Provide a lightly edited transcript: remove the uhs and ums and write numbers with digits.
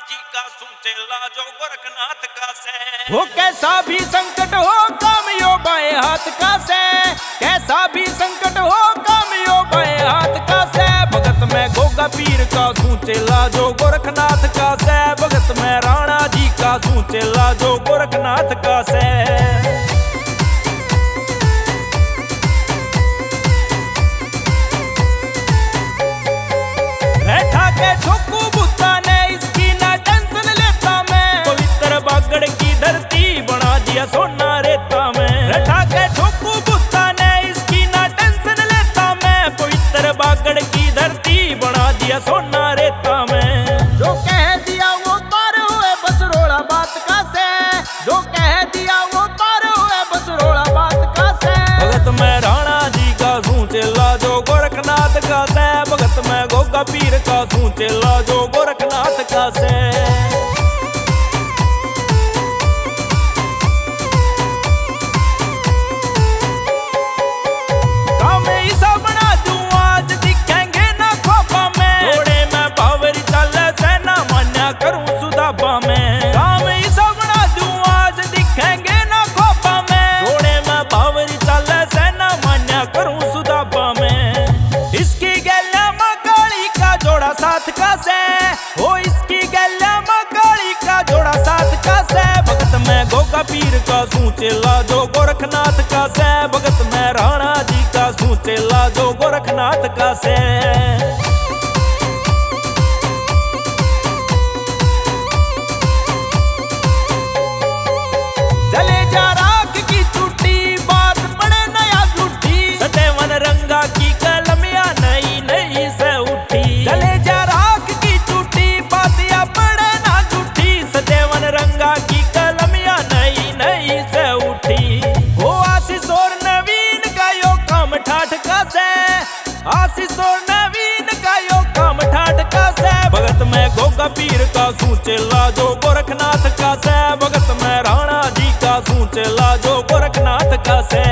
जी का सुचेला जो गोरखनाथ का से। वो कैसा भी संकट हो काम यो बाएं हाथ का से, कैसा भी संकट हो काम यो बाएं हाथ का से। भगत में गोगा पीर का सुचेला जो गोरखनाथ का से, भगत में राणा जी का सुचेला जो गोरखनाथ का से। ठोकू बुत्ता ने इसकी ना टेंशन लेता मैं, पवित्र बागड़ की धरती बना दिया सोना रेता में। बैठा के ठोकू बुत्ता ने इसकी ना टेंशन लेता मैं, पवित्र बागड़ की धरती बना दिया सोना रेता में। जो कह दिया वो पार हुए बस रोड़ा बात का से, जो कह दिया वो पार हुए बस रोड़ा बात का से। भगत में राणा जी का सुचेला जो गोरखनाथ का से, भगत में गोगा पीर का सुचेला जो गोरखनाथ का से। काम ऐसा बना दूं आज दिखेंगे ना ख्वाबा में, घोड़े में बावरी चले से ना मान्या करूं सुदाबा में। काम ऐसा बना दूं आज दिखेंगे ना ख्वाबा में, घोड़े में बावरी चले से ना मान्या करूं सुदाबा में। इसकी गैल्या मकाली का जोड़ा साथ का से, हो इसकी गैल्या मकाली का जोड़ा साथ का से। भगत में गोगा पीर का सुचेला जो गोरखनाथ का से, भगत में राणा जी का सुचेला जो गोरखनाथ का से। चले जा राख की चुट्टी बात पड़े नया झूठी, सदैवन रंगा की कलमिया नई नई से उठी। चले जा राख की चुट्टी बात या पड़े ना झूठी, सदैवन रंगा की कलमिया नई नई से उठी। वो आशीष और नवीन का यो काम ठाठ का से, आशीष और नवीन का यो काम ठाठ का से। भगत में गोगा पीर का सुचेला जो गोरखनाथ का से, भगत में राणा जी का सुचेला जो गोरखनाथ का से।